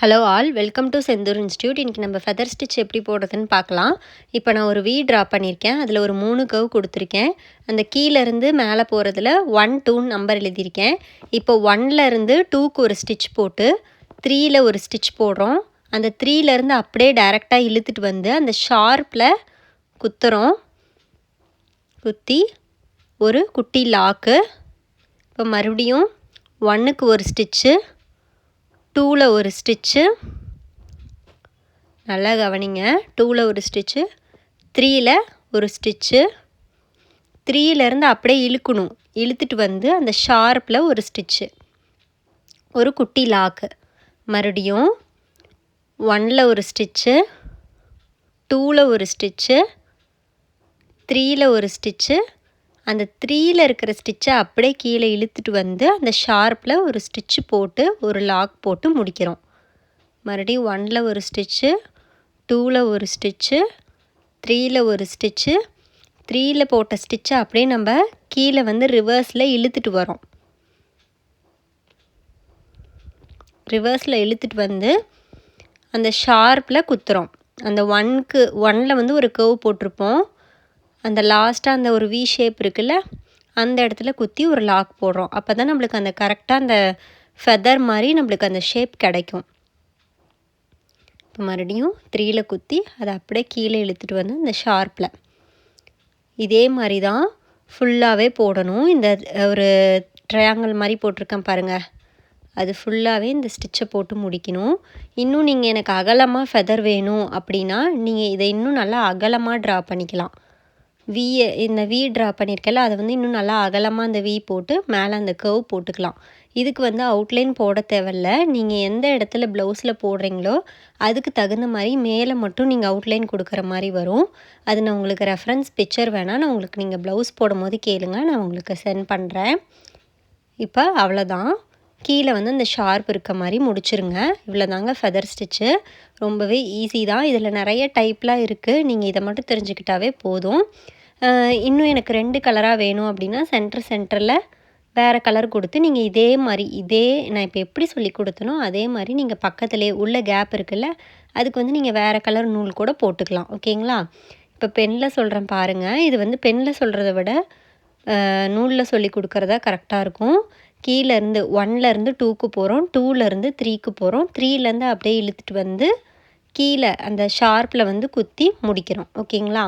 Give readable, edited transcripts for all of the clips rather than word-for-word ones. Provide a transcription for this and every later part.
Hello all, welcome to Senthur institute. இன்றைக்கி நம்ம feather stitch எப்படி போடுறதுன்னு பார்க்கலாம். இப்போ நான் ஒரு வி ட்ரா பண்ணியிருக்கேன். அதில் ஒரு 3 கர்வ் கொடுத்துருக்கேன். அந்த கீழேருந்து மேலே போகிறதுல 1, 2 நம்பர் எழுதியிருக்கேன். இப்போ 1லேருந்து 2க்கு ஒரு ஸ்டிச் போட்டு 3ல் ஒரு ஸ்டிச் போடுறோம். அந்த 3லேருந்து அப்படியே டைரெக்டாக இழுத்துட்டு வந்து அந்த ஷார்ப்பில் குத்துறோம். குத்தி ஒரு குட்டி லாக்கு. இப்போ மறுபடியும் 1க்கு ஒரு ஸ்டிச்சு, 2ல் ஒரு ஸ்டிச்சு, நல்லா கவனிங்க. 2ல் ஒரு ஸ்டிச்சு, 3ல் ஒரு ஸ்டிச்சு, 3லேருந்து அப்படியே இழுக்கணும். இழுத்துட்டு வந்து அந்த ஷார்ப்பில் ஒரு ஸ்டிச்சு, ஒரு குட்டி லாக்கு. மறுபடியும் 1ல் ஒரு ஸ்டிச்சு, 2ல் ஒரு ஸ்டிச்சு, 3ல் ஒரு ஸ்டிச்சு, அந்த 3ல் இருக்கிற ஸ்டிச்சை அப்படியே கீழே இழுத்துட்டு வந்து அந்த ஷார்ப்பில் ஒரு ஸ்டிச்சு போட்டு ஒரு லாக் போட்டு முடிக்கிறோம். மறுபடியும் 1ல் ஒரு ஸ்டிச்சு, 2ல் ஒரு ஸ்டிச்சு, 3ல் ஒரு ஸ்டிச்சு, 3ல் போட்ட ஸ்டிச்சை அப்படியே நம்ம கீழே வந்து ரிவர்ஸில் இழுத்துட்டு வரோம். ரிவர்ஸில் இழுத்துட்டு வந்து அந்த ஷார்ப்பில் குத்துறோம். அந்த 1ல் வந்து ஒரு கர்வ் போட்டிருப்போம். அந்த லாஸ்ட்டாக அந்த ஒரு வி ஷேப் இருக்குல்ல, அந்த இடத்துல குத்தி ஒரு லாக் போடுறோம். அப்போ தான் நம்மளுக்கு அந்த கரெக்டாக அந்த ஃபெதர் மாதிரி நம்மளுக்கு அந்த ஷேப் கிடைக்கும். இப்போ மறுபடியும் 3ல் குத்தி அதை அப்படியே கீழே இழுத்துட்டு வந்து இந்த ஷார்ப்பில் இதே மாதிரி தான் ஃபுல்லாகவே போடணும். இந்த ஒரு ட்ரையாங்கிள் மாதிரி போட்டிருக்கேன் பாருங்கள், அது ஃபுல்லாகவே இந்த ஸ்டிச்சை போட்டு முடிக்கணும். இன்னும் நீங்கள் எனக்கு அகலமாக ஃபெதர் வேணும் அப்படின்னா நீங்கள் இதை இன்னும் நல்லா அகலமாக ட்ரா பண்ணிக்கலாம். இந்த வி ட்ரா பண்ணியிருக்கல, அதை வந்து இன்னும் நல்லா அகலமாக அந்த வி போட்டு மேலே அந்த கர்வ் போட்டுக்கலாம். இதுக்கு வந்து அவுட்லைன் போட தேவையில்ல. நீங்கள் எந்த இடத்துல ப்ளவுஸில் போடுறீங்களோ அதுக்கு தகுந்த மாதிரி மேலே மட்டும் நீங்கள் அவுட்லைன் கொடுக்குற மாதிரி வரும். அது நான் உங்களுக்கு ரெஃபரன்ஸ் பிக்சர் வேணால் நான் உங்களுக்கு நீங்கள் ப்ளவுஸ் போடும் போது கேளுங்க, நான் உங்களுக்கு சென்ட் பண்ணுறேன். இப்போ அவ்வளோதான். கீழே வந்து இந்த ஷார்ப் இருக்க மாதிரி முடிச்சிருங்க. இவ்வளோதாங்க ஃபெதர் ஸ்டிச்சு. ரொம்பவே ஈஸி தான். இதில் நிறைய டைப்லாம் இருக்குது. நீங்கள் இதை மட்டும் தெரிஞ்சுக்கிட்டாவே போதும். இன்னும் எனக்கு 2 கலராக வேணும் அப்படின்னா சென்டரில் வேறு கலர் கொடுத்து நீங்கள் இதே மாதிரி நான் இப்போ எப்படி சொல்லி கொடுத்தனோ அதே மாதிரி நீங்கள் பக்கத்துலேயே உள்ள கேப் இருக்குல்ல, அதுக்கு வந்து நீங்கள் வேறு கலர் நூல் கூட போட்டுக்கலாம். ஓகேங்களா? இப்போ பெனில் சொல்கிறேன் பாருங்கள். இது வந்து பெனில் சொல்கிறத விட நூலில் சொல்லி கொடுக்குறதா கரெக்டாக இருக்கும். கீழேருந்து 1லேருந்து 2க்கு போகிறோம், 2லேருந்து 3க்கு போகிறோம், 3லேருந்து அப்படியே இழுத்துட்டு வந்து கீழே அந்த ஷார்ப்பில் வந்து குத்தி முடிக்கிறோம். ஓகேங்களா?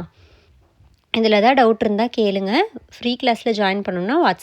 இதில் ஏதாவது டவுட் இருந்தால் கேளுங்க. ஃப்ரீ கிளாஸில் ஜாயின் பண்ணணுன்னா வாட்ஸ்அப்